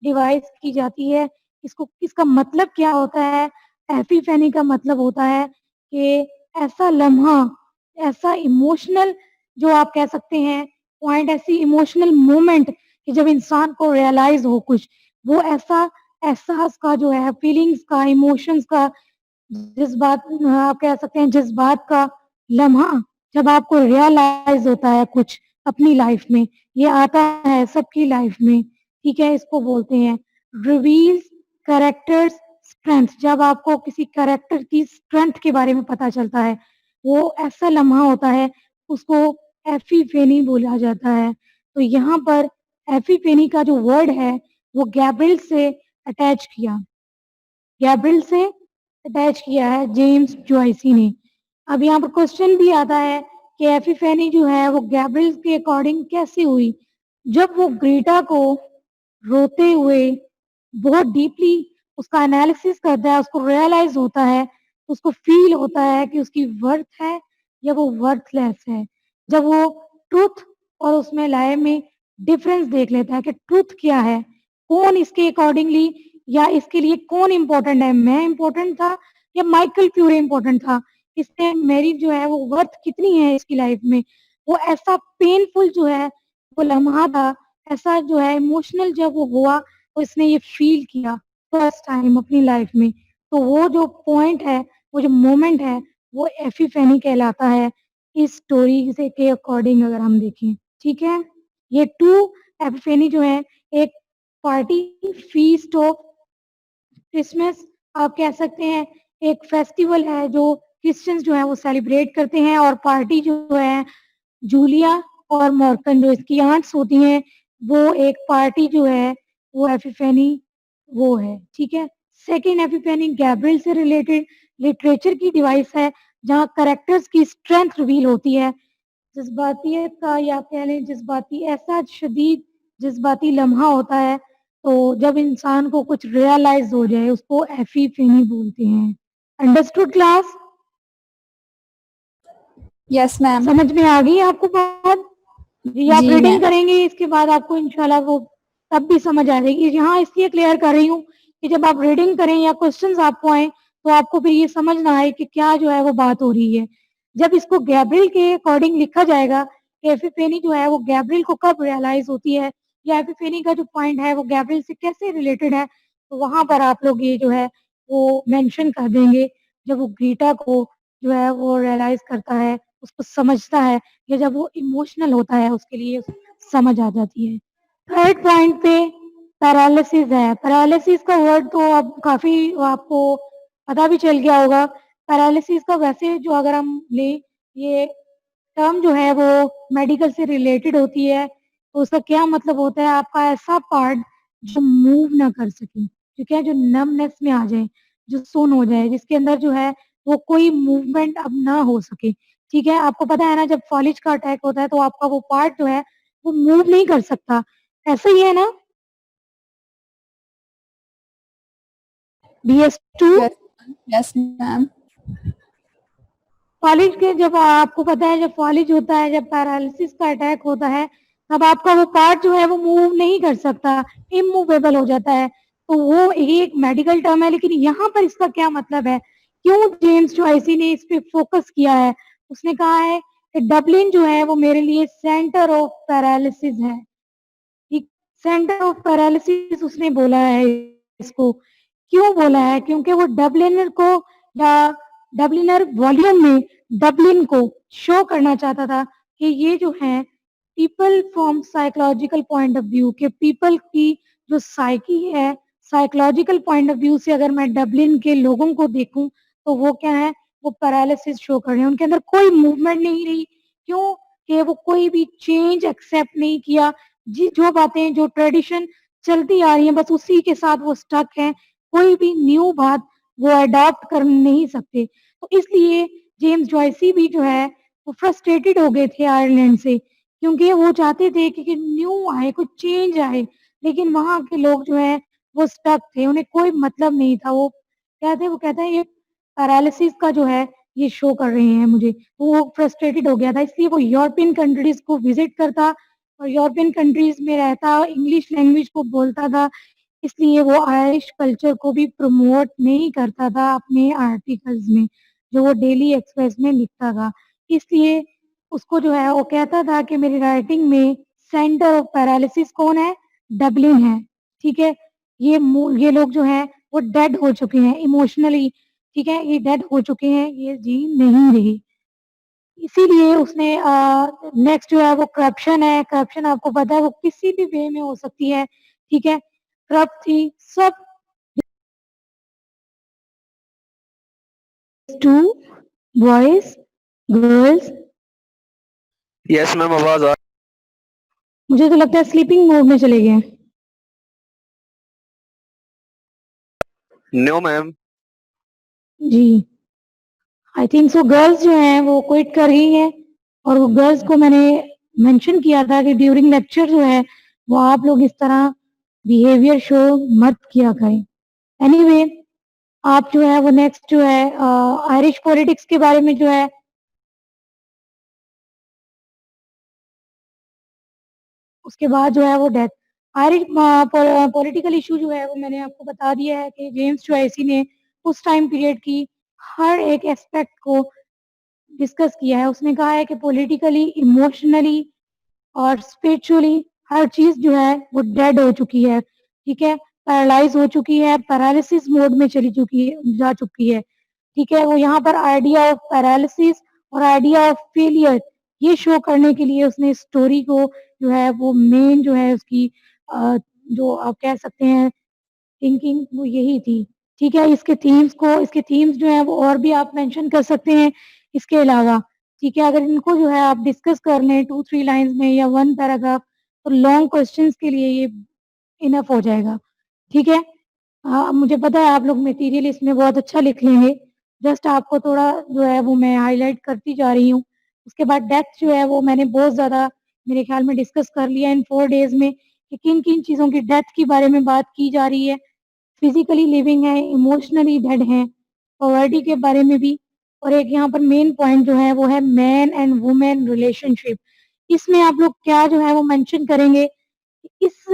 डिवाइस की जाती है। इसको इसका मतलब क्या होता है? एपिफैनी का मतलब होता है कि ऐसा लम्हा, ऐसा इमोशनल जो आप कह सकते हैं पॉइंट, ऐसी इमोशनल मोमेंट कि जब इंसान को रियलाइज़ हो कुछ, वो ऐसा एहसास का जो है, फीलिंग्स का, इमोशंस का, जज़्बात आप कह सकते हैं जज़्बात का लम्हा, जब आपको रियलाइज़ होता है कुछ अपनी लाइफ़ में, ये आता है सबकी लाइफ़ में, ठीक है? इसको बोलते हैं रिवील्स कैरेक्टर्स स्ट्रेंथ। जब आपको किसी कैरेक्टर की स्ट्रेंथ के बारे में पता चलता है, वो ऐसा लम्हा होता है, उसको एपिफेनी बोला जाता है। तो यहाँ पर एपिफेनी का जो वर्ड है, वो गैब्रिएल से अटैच किया। गैब्रिएल से अटैच किया है जेम्स जोइसी ने। अब यहाँ पर क्वेश्चन भी आता है कि एपिफेनी जो है वो गैब्रिएल के अकॉर्डिंग कैसे हुई? जब वो ग्रीटा को रोते हुए बहुत डीपली उसका एनालिसिस करता है, उसको रियलाइज़ होता है, उसको फ़ील होता है कि उसकी वर्थ है या वो वर्थलेस है। जब वो ट्रुथ और उसमें लाइ में डिफ़रेंस देख लेता है कि ट्रुथ क्या है? कौन इसके अकॉर्डिंगली या इसके लिए कौन इम्पोर्टेंट है? मैं इम्पोर्टेंट था या माइकल फ्यूरी इम्पोर्टेंट था? इससे मेरी जो है वो वर्थ कितनी है इसकी लाइफ़ में? वो ऐसा पेनफुल जो है वो लम्हा था, ऐसा जो है इमोशनल जब वो हुआ, तो इसने ये फ़ील किया फर्स्ट टाइम अपनी लाइफ़ में। तो वो जो पॉइंट है, वो जो मोमेंट है, वो एपिफैनी कहलाता है, इस स्टोरी से के अकॉर्डिंग अगर हम देखें, ठीक है? ये 2 एपिफैनी जो है, एक पार्टी फीस्ट ऑफ क्रिसमस आप कह सकते हैं, एक फेस्टिवल है जो क्रिश्चियंस जो हैं वो सेलिब्रेट करते हैं, और पार्टी जो है जूलिया और मॉर्कन जो इसकी आंट्स होती हैं, वो एक पार्टी जो है वो एपिफैनी वो है, ठीक है? सेकंड एपिफैनी गैब्रिएल से रिलेटेड लिटरेचर की डिवाइस है, जहाँ कैरेक्टर्स की स्ट्रेंथ रिवील होती है। जज़्बातियत का या कह लें जज़्बाती, ऐसा शदीद जज़्बाती लम्हा होता है, तो जब इंसान को कुछ रियलाइज़ हो जाए, उसको एपिफैनी बोलते हैं। Understood class? Yes, ma'am. समझ में आ गई आपको बात? जी, आप जी, रीडिंग मैम। करेंगे इसके बाद आपको इंशाल्लाह वो तब भी समझ आ जाएगी। यहाँ इसलिए क्लियर कर रही हूँ कि जब आप रीडिंग करें या क्वेश्चंस आपको आएँ, तो आपको फिर ये समझ ना आए कि क्या जो है वो बात हो रही है। जब इसको गैब्रिएल के अकॉर्डिंग लिखा जाएगा कि एपिफैनी जो है वो गैब्रिएल को कब रियलाइज़ होती है, या एपिफैनी का जो पॉइंट है वो गैब्रिएल से कैसे रिलेटेड है, तो वहाँ पर आप लोग ये जो है वो मेंशन कर देंगे। जब वो ग्रीटा को जो है वो रियलाइज़ करता है, उसको समझता है, या जब वो इमोशनल होता है उसके लिए समझ आ जाती है। थर्ड पॉइंट पे पैरालिसिस है। पैरालिसिस का वर्ड तो अब काफ़ी आपको पता भी चल गया होगा। पैरालिसिस का वैसे जो अगर हम लें, ये टर्म जो है वो मेडिकल से रिलेटेड होती है, तो उसका क्या मतलब होता है, आपका ऐसा पार्ट जो मूव ना कर सके, ठीक है? जो नमनेस में आ जाए, जो सुन्न हो जाए, जिसके अंदर जो है वो कोई मूवमेंट अब ना हो सके, ठीक है? आपको पता है ना जब फॉलिज का अटैक होता है तो आपका वो पार्ट जो है वो मूव नहीं कर सकता, ऐसा ही है ना? BS2 Yes. Yes, ma'am. फॉलिज के, जब आपको पता है जब फॉलिज होता है, जब पैरालिसिस का अटैक होता है, तब आपका वो पार्ट जो है वो मूव नहीं कर सकता, इमूवेबल हो जाता है। तो वो एक मेडिकल टर्म है, लेकिन यहाँ पर इसका क्या मतलब है, क्यों जेम्स जॉयसी ने इस पे फोकस किया है? उसने कहा है कि डबलिन जो है वो मेरे लिए सेंटर ऑफ पैरालिसिस है। सेंटर ऑफ पैरालिसिस उसने बोला है इसको। क्यों बोला है? क्योंकि वो डबलिनर को, या डबलिनर वॉल्यूम में डबलिन को शो करना चाहता था कि ये जो है people from psychological point of view, के पीपल की जो साइकी है, साइकोलॉजिकल पॉइंट ऑफ व्यू से अगर मैं डबलिन के लोगों को देखूं तो वो क्या है, वो पैरालिसिस शो कर रहे हैं, उनके अंदर कोई मूवमेंट नहीं रही। क्यों? कि वो कोई भी चेंज एक्सेप्ट नहीं किया, जी जो बातें, जो ट्रेडिशन चलती आ रही हैं, बस उसी के साथ वो स्टक है, कोई भी न्यू बात वो अडॉप्ट कर नहीं सकते। तो इसलिए जेम्स जॉयसी भी जो है वो फ्रस्ट्रेटेड हो गए थे आयरलैंड से, क्योंकि वो चाहते थे कि न्यू आए, कुछ चेंज आए, लेकिन वहाँ के लोग जो है वो स्टक थे, उन्हें कोई मतलब नहीं था। वो कहते हैं ये पैरालिसिस का जो है ये शो कर रहे हैं मुझे, तो वो फ्रस्ट्रेटेड हो गया था, इसलिए वो यूरोपियन कंट्रीज को विजिट करता और यूरोपियन कंट्रीज में रहता, इंग्लिश लैंग्वेज को बोलता था, इसलिए वो आयरिश कल्चर को भी प्रमोट नहीं करता था अपने आर्टिकल्स में, जो वो डेली एक्सप्रेस में लिखता था। इसलिए उसको जो है वो कहता था कि मेरी राइटिंग में सेंटर ऑफ पैरालिसिस कौन है? डबलिन है। ठीक है, ये लोग जो हैं वो डेड हो चुके हैं इमोशनली, ठीक है, ये डेड हो चुके हैं, ये जी नहीं रहे। इसीलिए उसने नेक्स्ट जो है वो करप्शन है। करप्शन आपको पता है वो किसी भी वे में हो सकती है, ठीक है, करप्ट थी सब। Two boys, girls, yes ma'am, आवाज आ मुझे तो लगता है स्लीपिंग मोड में चले गए। No ma'am. जी, आई थिंक सो गर्ल्स जो हैं वो क्विट कर गई हैं, और वो गर्ल्स को मैंने मेंशन किया था कि ड्यूरिंग लेक्चर जो है वो आप लोग इस तरह बिहेवियर शो मत किया करें। एनीवे, आप जो है वो नेक्स्ट जो है आयरिश पॉलिटिक्स के बारे में जो है उसके बाद जो है वो डेथ, आयरिश पॉलिटिकल इशू जो है वो मैंने आपको बता दिया है कि जेम्स जॉयसी ने उस टाइम पीरियड की हर एक एस्पेक्ट को डिस्कस किया है। उसने कहा है कि पॉलिटिकली, इमोशनली और स्पिरिचुअली हर चीज जो है वो डेड हो चुकी है, ठीक है, पैरालाइज हो चुकी है, पैरालिसिस मोड में जा चुकी है, ठीक है। वो यहाँ पर आइडिया ऑफ पैरालिसिस और आइडिया ऑफ फेलियर ये शो करने के लिए उसने स्टोरी को जो है वो मेन जो है उसकी जो आप कह सकते हैं थिंकिंग वो यही थी, ठीक है। इसके थीम्स जो है वो और भी आप मेंशन कर सकते हैं इसके अलावा, ठीक है। अगर इनको जो है आप डिस्कस कर लें 2-3 लाइंस में या 1 पैराग्राफ, तो लॉन्ग क्वेश्चंस के लिए ये इनफ हो जाएगा, ठीक है। मुझे पता है आप लोग मटेरियल इसमें बहुत अच्छा लिख लेंगे, जस्ट आपको थोड़ा जो है वो मैं हाईलाइट करती जा रही हूँ। उसके बाद डेप्थ जो है वो मैंने बहुत ज़्यादा मेरे ख्याल में डिस्कस कर लिया इन 4 डेज़ में कि किन-किन चीज़ों की डेप्थ के बारे में बात की जा रही है। फिजिकली लिविंग है, इमोशनली डेड हैं, पॉवर्टी के बारे में भी, और एक यहाँ पर मेन पॉइंट जो है वो है मैन एंड वुमेन रिलेशनशिप। इसमें आप लोग क्या जो है वो मेंशन करेंगे? इस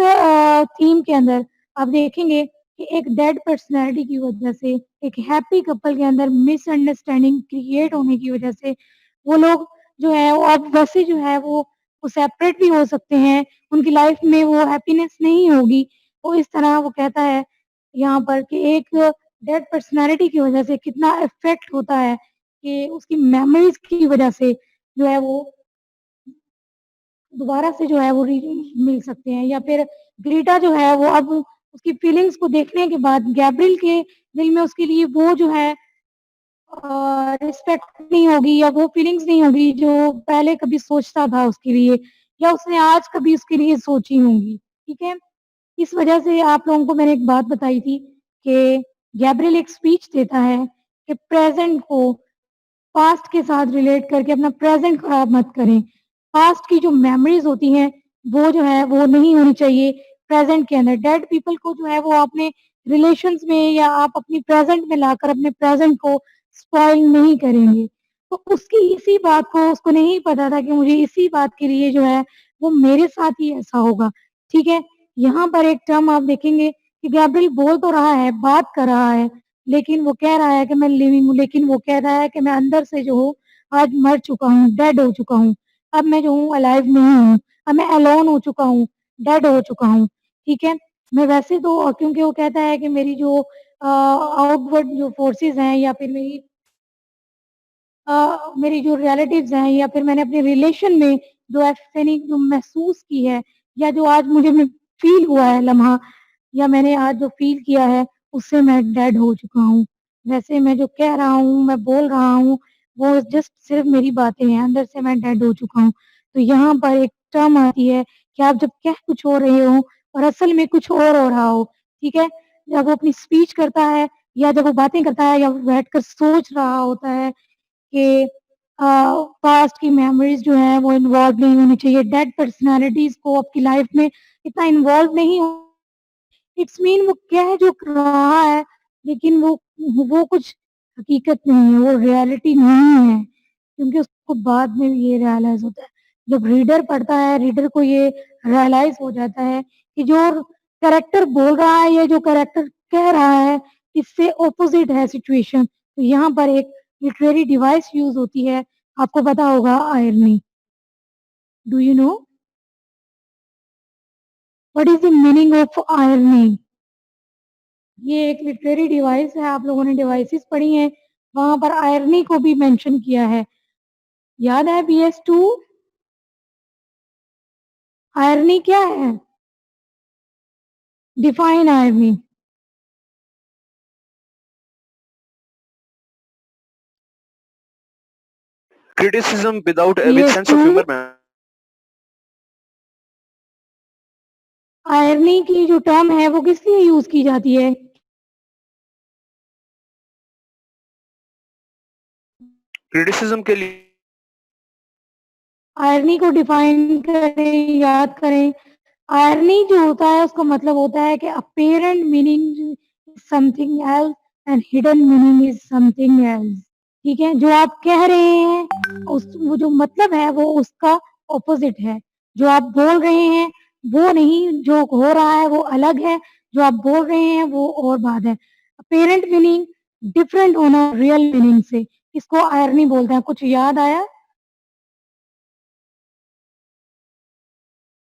थीम के अंदर आप देखेंगे कि एक डेड पर्सनैलिटी की वजह से, एक हैप्पी कपल के अंदर मिसअंडरस्टैंडिंग क्रिएट होने की वजह से वो लोग जो है वो अब वैसे जो है वो सेपरेट भी हो सकते हैं, उनकी लाइफ में वो हैप्पीनेस नहीं होगी। तो इस तरह वो कहता है यहाँ पर कि एक डेड पर्सनैलिटी की वजह से कितना इफ़ेक्ट होता है कि उसकी मेमोरीज़ की वजह से जो है वो दोबारा से जो है वो मिल सकते हैं, या फिर ग्रीटा जो है वो अब उसकी फीलिंग्स को देखने के बाद गैब्रिएल के दिल में उसके लिए वो जो है रिस्पेक्ट नहीं होगी, या वो फीलिंग्स नहीं होगी जो पहले कभी सोचता था उसके लिए, या उसने आज कभी उसके लिए सोची होंगी, ठीक है। इस वजह से आप लोगों को मैंने एक बात बताई थी कि गैब्रिएल एक स्पीच देता है कि प्रेजेंट को पास्ट के साथ रिलेट करके अपना प्रेजेंट खराब मत करें। पास्ट की जो मेमोरीज होती हैं वो जो है वो नहीं होनी चाहिए प्रेजेंट के अंदर। डेड पीपल को जो है वो आपने रिलेशंस में या आप अपनी प्रेजेंट में लाकर अपने प्रेजेंट को स्पॉइल नहीं करेंगे। तो उसकी इसी बात को उसको नहीं पता था कि मुझे इसी बात के लिए जो है वो मेरे साथ ही ऐसा होगा, ठीक है? यहाँ पर एक टर्म आप देखेंगे कि गैब्रिएल बोल तो रहा है, बात कर रहा है, लेकिन वो कह रहा है कि मैं लिविंग हूँ, लेकिन वो कह रहा है कि मैं अंदर से जो हूँ आज मर चुका हूँ, डेड हो चुका हूँ। अब मैं जो हूँ अलाइव नहीं हूँ, अब मैं अलोन हो चुका हूँ, डेड हो चुका हूँ, ठीक है? मैं वैसे तो क्योंकि वो कहता है कि मेरी जो आउटवर्ड जो फोर्सेस हैं या फिर मेरी जो रिलेटिव्स हैं या फिर मैंने अपने रिलेशन में जो एफेनिक जो महसूस की है या जो आज मुझे में फील हुआ है लम्हा या मैंने आज जो फील किया है उससे मैं डेड हो चुका हूँ। वैसे मैं जो कह रहा हूँ, मैं बोल रहा हूँ, वो जस्ट सिर्फ मेरी बातें हैं, अंदर से मैं डेड हो चुका हूँ। तो यहाँ पर एक टर्म आती है कि आप जब कह कुछ हो रहे हो और असल में कुछ और हो रहा हो, ठीक है? जब वो अपनी स्पीच करता है या जब वो बातें करता है या बैठकर सोच रहा होता है कि पास्ट की मेमोरीज जो है वो इन्वॉल्व नहीं होनी चाहिए। डेड पर्सनैलिटीज़ को आपकी लाइफ में इतना इन्वॉल्व नहीं हो इट्स मीन वो कह जो रहा है लेकिन वो कुछ हकीकत नहीं है, वो रियलिटी नहीं है, क्योंकि उसको बाद में ये रियलाइज़ होता है। जब रीडर पढ़ता है, रीडर को ये रियलाइज़ हो जाता है कि जो कैरेक्टर बोल रहा है या जो कैरेक्टर कह रहा है, इससे ऑपोज़िट है सिचुएशन। तो यहाँ पर एक लिटरेरी डिवाइस यूज़ होती है, आपको पता होगा irony. Do you know what is the meaning of irony? ये एक लिटरेरी डिवाइस है, आप लोगों ने डिवाइसेस पढ़ी हैं, वहाँ पर आयरनी को भी मेंशन किया है। याद है BS2? आयरनी क्या है? Define irony. Criticism without with sense of BS2 humor, ma'am. Irony की जो टर्म है वो किस लिए यूज की जाती है? क्रिटिसिज्म के लिए आयरनी को डिफाइन करें, याद करें। आयरनी जो होता है उसका मतलब होता है कि apparent meaning is something else and hidden meaning is something else. ठीक है, जो आप कह रहे हैं उस वो जो मतलब है वो उसका ऑपोजिट है। जो आप बोल रहे हैं वो नहीं, जो हो रहा है वो अलग है, जो आप बोल रहे हैं वो और बात है। अपेरेंट मीनिंग डिफरेंट होना रियल मीनिंग से, इसको आयरनी बोलते हैं। कुछ याद आया?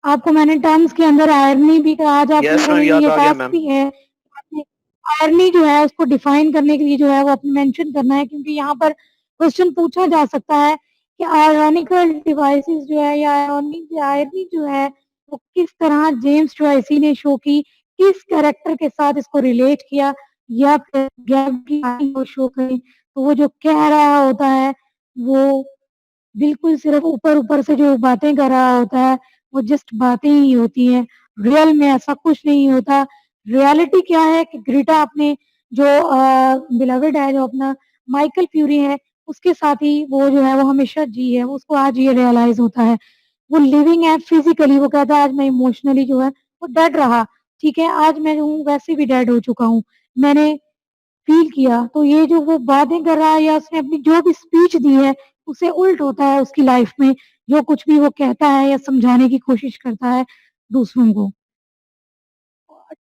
आपको मैंने टर्म्स के अंदर आयरनी भी कहा, आज आप यस लोगों मैम, ने याद ये आ गया टास्क मैम। भी है, आपने आयरनी जो है उसको डिफाइन करने के लिए जो है वो अपने मेंशन करना है, क्योंकि यहाँ पर क्वेश्चन पूछा जा सकता है कि आयरनिकल डिवाइसेस जो है या आयरनी जो है वो किस तरह जेम्स जॉयसी ने शो की, किस कैरेक्टर के साथ इसको रिलेट किया या फिर गैप की को शो करें। तो वो जो कह रहा होता है वो बिल्कुल सिर्फ ऊपर-ऊपर से जो बातें कर रहा होता है, वो जस्ट बातें ही होती हैं। रियल में ऐसा कुछ नहीं होता। रियलिटी क्या है कि ग्रीटा अपने जो बिलवेड है, जो अपना माइकल फ्यूरी है, उसके साथ ही वो जो है वो हमेशा जी है, उसको आज ये रियलाइज़ होता है। वो लिविंग है फिज़िकली, वो कहता है आज मैं इमोशनली जो है वो डेड रहा, ठीक है? आज मैं जो हूँ वैसे भी डेड हो चुका हूँ। मैंने फ़ील किया, तो ये जो वो बातें कर रहा है या उसने अपनी जो भी स्पीच दी है, उससे उल्ट होता है उसकी लाइफ़ में, जो कुछ भी वो कहता है या समझाने की कोशिश करता है दूसरों को।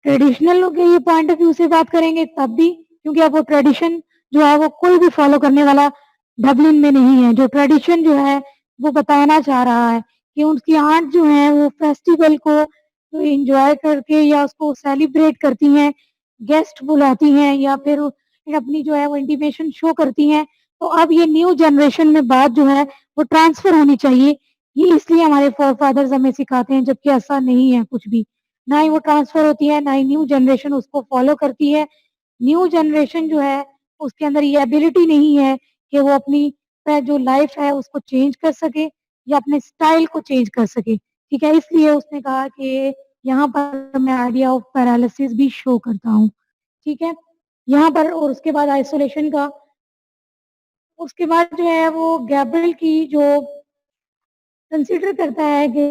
ट्रेडिशनल लोग के ये पॉइंट ऑफ व्यू से बात करेंगे तब भी, क्योंकि अब वो ट्रेडिशन जो है वो कोई भी फॉलो करने वाला डबलिन में नहीं है। जो ट्रेडिशन जो है वो बताना चाह रहा है कि उनकी आंट जो है वो फेस्टिवल को एंजॉय करके या उसको सेलिब्रेट करती हैं, गेस्ट बुलाती हैं या फिर अपनी जो है वो इंटीमेशन शो करती हैं। तो अब ये न्यू जनरेशन में बात जो है वो ट्रांसफर होनी चाहिए। ये इसलिए हमारे फोरफादर्स हमें सिखाते हैं, जबकि ऐसा नहीं है कुछ भी। ना ही वो ट्रांसफर होती है, ना ही न्यू जनरेशन उसको फॉलो करती है। न्यू जनरेशन जो है, उसके अंदर ये एबिलिटी नहीं है कि वो अपनी जो लाइफ है उसको चेंज कर सके या अपने स्टाइल को चेंज कर सके। ठीक है? इसलिए उसने कहा कि यहाँ पर मैं आइडिया ऑफ पैरालिसिस भी शो करता हूँ। ठीक है? यहाँ पर और उसके बाद आइसोलेशन का, उसके बाद जो है वो गैब्रिएल की जो कंसीडर करता है कि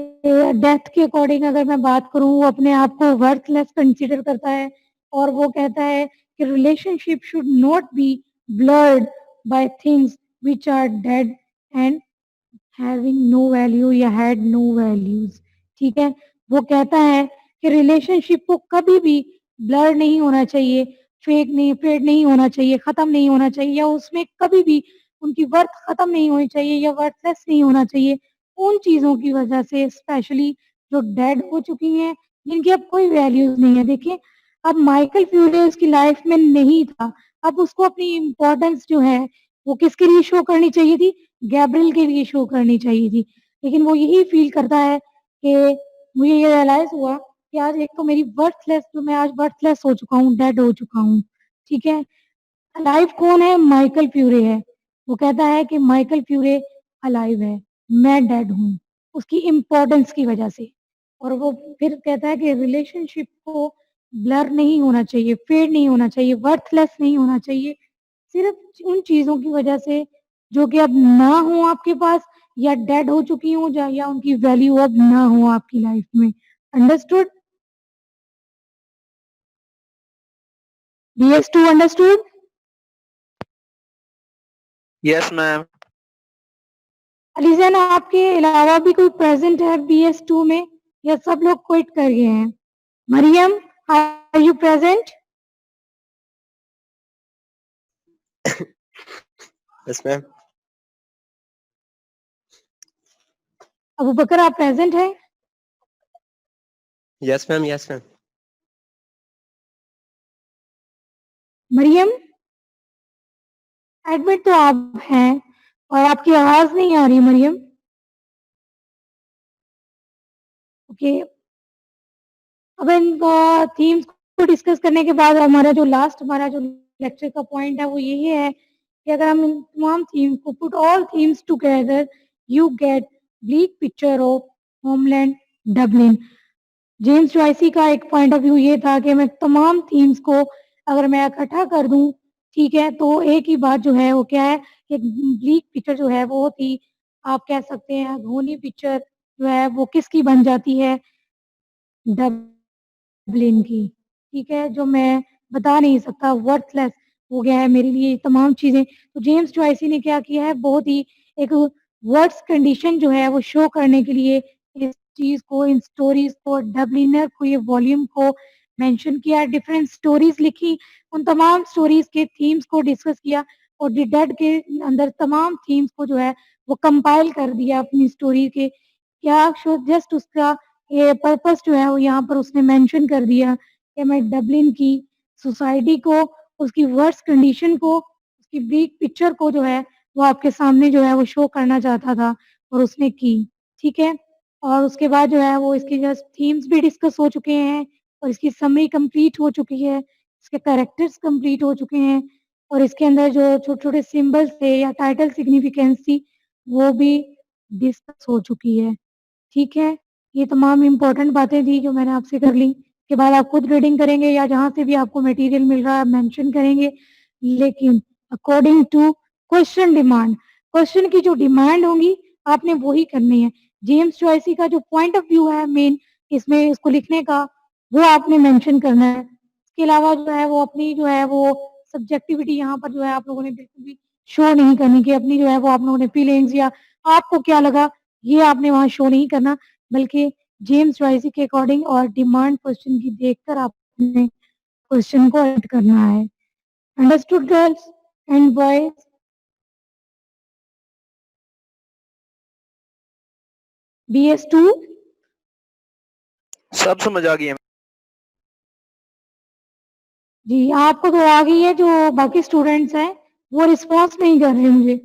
डेथ के अकॉर्डिंग अगर मैं बात करूँ, वो अपने आप को वर्थलेस कंसीडर करता है। और वो कहता है कि relationship should not be blurred by things which are dead and having no value या हैड नो वैल्यूज। ठीक है, वो कहता है कि रिलेशनशिप को कभी भी ब्लर नहीं होना चाहिए, फेड नहीं होना चाहिए, खत्म नहीं होना चाहिए, या उसमें कभी भी उनकी वर्थ खत्म नहीं होनी चाहिए या वर्थलेस नहीं होना चाहिए उन चीजों की वजह से, स्पेशली जो डेड हो चुकी हैं, जिनकी अब कोई वैल्यूज नहीं है। देखिए, अब माइकल फ्यूरी उसकी लाइफ में नहीं था, अब उसको अपनी इम्पोर्टेंस जो है वो किसके लिए शो करनी चाहिए थी? गैब्रियल के लिए शो करनी चाहिए थी। लेकिन वो यही फील करता है कि मुझे ये रियलाइज हुआ कि आज एक तो मेरी वर्थलेस, जो मैं आज वर्थलेस हो चुका हूँ, डेड हो चुका हूँ। ठीक है, अलाइव कौन है? माइकल फ्यूरे है। वो कहता है कि माइकल फ्यूरे अलाइव है, मैं डेड हूँ, उसकी इम्पोर्टेंस की वजह से। और वो फिर कहता है कि रिलेशनशिप को ब्लर नहीं होना चाहिए, फेड नहीं होना चाहिए, वर्थलेस नहीं होना चाहिए, सिर्फ उन चीजों की वजह से जो कि अब ना हो आपके पास, या डेड हो चुकी हो, या उनकी वैल्यू अब ना हो आपकी लाइफ में। Understood? BS2 understood? Yes ma'am. Alizan, आपके अलावा भी कोई प्रेजेंट है BS2 में, या सब लोग क्विट कर गए हैं? Mariam, are you present? Yes ma'am. Abu Bakar, आप प्रेजेंट हैं? Yes ma'am. Yes ma'am. Mariam, admit तो आप हैं और आपकी आवाज नहीं आ रही मरियम। ओके, अब इन थीम्स को डिस्कस करने के बाद हमारा जो लेक्चर का पॉइंट है वो यही है कि अगर हम इन तमाम थीम्स को put all themes together, you get bleak picture of homeland Dublin. James Joyce का एक पॉइंट ऑफ व्यू ये था कि मैं तमाम थीम्स को अगर मैं इकट्ठा कर दूं, ठीक है, तो एक ही बात जो है वो क्या है कि ब्लीक पिक्चर जो है वो होती, आप कह सकते हैं घोनी पिक्चर जो है वो किसकी बन जाती है? डबलिन की। ठीक है, जो मैं बता नहीं सकता, वर्थलेस हो गया है मेरे लिए ये तमाम चीजें। तो जेम्स जॉयसी ने क्या किया है, बहुत ही एक वर्ड्स कंडीशन जो है वो शो करने के लिए इस चीज को, इन स्टोरीज को, डबलिनर को, ये वॉल्यूम को मेंशन किया, डिफरेंट स्टोरीज लिखी, उन तमाम स्टोरीज के थीम्स को डिस्कस किया और द डेड के अंदर तमाम थीम्स को जो है वो कंपाइल कर दिया अपनी स्टोरी के। क्या जस्ट उसका ये पर्पस जो है वो यहाँ पर उसने मेंशन कर दिया कि मैं डबलिन की सोसाइटी को, उसकी वर्स्ट कंडीशन को, उसकी ब्रीक पिक्चर को जो है वो आपके सामने जो है वो शो करना चाहता था और उसने की। ठीक है, और उसके बाद जो है वो इसके जस्ट थीम्स भी डिस्कस हो चुके हैं और इसकी समरी कंप्लीट हो चुकी है, इसके कैरेक्टर्स कंप्लीट हो चुके हैं और इसके अंदर जो छोटे छोटे सिंबल्स थे या टाइटल सिग्निफिकेंस थी वो भी डिस्कस हो चुकी है। ठीक है, ये तमाम इम्पोर्टेंट बातें थी जो मैंने आपसे कर ली। के बाद आप खुद रीडिंग करेंगे या जहाँ से भी आपको मटेरियल मिल रहा है मेंशन करेंगे, लेकिन according to question demand, question की जो डिमांड होंगी आपने वही करनी है। जेम्स जॉयसी का जो पॉइंट ऑफ व्यू है मेन इसमें इसको लिखने का, वो आपने मेंशन करना है। इसके अलावा जो है वो अपनी जो है वो सब्जेक्टिविटी यहाँ पर जो है आप लोगों ने बिल्कुल भी शो नहीं करनी कि अपनी जो है वो आप लोगों ने फीलिंग्स या आपको क्या लगा ये आपने वहाँ शो नहीं करना, बल्कि जेम्स जॉयसी के अकॉर्डिंग और डिमांड क्वेश्चन की देखकर आपने क्वेश्चन को एड करना है। Understood girls and boys? BS2? सब समझ आ गया। जी, आपको तो आ गई है, जो बाकी स्टूडेंट्स हैं वो रिस्पॉन्स नहीं कर रहे मुझे।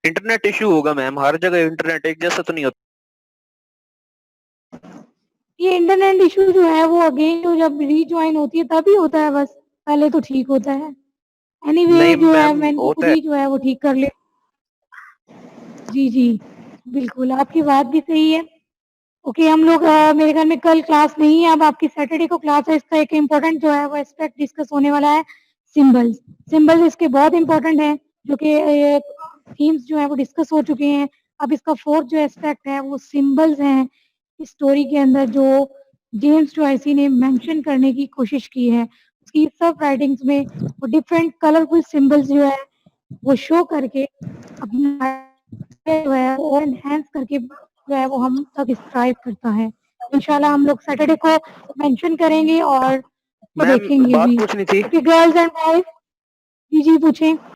इंटरनेट इशू होगा मैम, हर जगह इंटरनेट एक जैसा तो नहीं होता। ये इंटरनेट इशू जो है वो अगेन जो जब रीज्वाइन होती है तभी होता है, बस पहले तो ठीक होता है। एनीवे नहीं जो है मैम मैं इनको खुद होता है। ही जो है वो ठीक कर ले। जी जी, बिल्कुल आपकी बात भी सही है। ओके, हम लोग मेरे घर में कल क्लास नहीं है, अब आपकी सैटरडे को क्लास है। इसका एक इम्पोर्टेंट जो है वो एस्पेक्ट डिस्कस होने वाला है, सिंबल्स। सिंबल्स इसके बहुत इंपॉर्टेंट है, जो कि थीम्स जो है वो डिस्कस हो चुके हैं। अब इसका फोर्थ जो एस्पेक्ट है वो सिंबल्स हैं। इस स्टोरी के अंदर जो जेम्स जोइसी ने मेंशन करने की कोशिश की है। उसकी सब राइटिंग्स में वो डिफरेंट कलरफुल सिंबल्स जो है वो शो करके अपना जो है वो एनहांस करके जो है वो हम तक स्ट्राइव करता है। इंशाल्लाह हम लोग सैटरडे को मेंशन करेंगे और उसको मैम देखेंगे बात भी। पूछनी थी। ओके गर्ल्स एंड बॉयज, जी पूछें।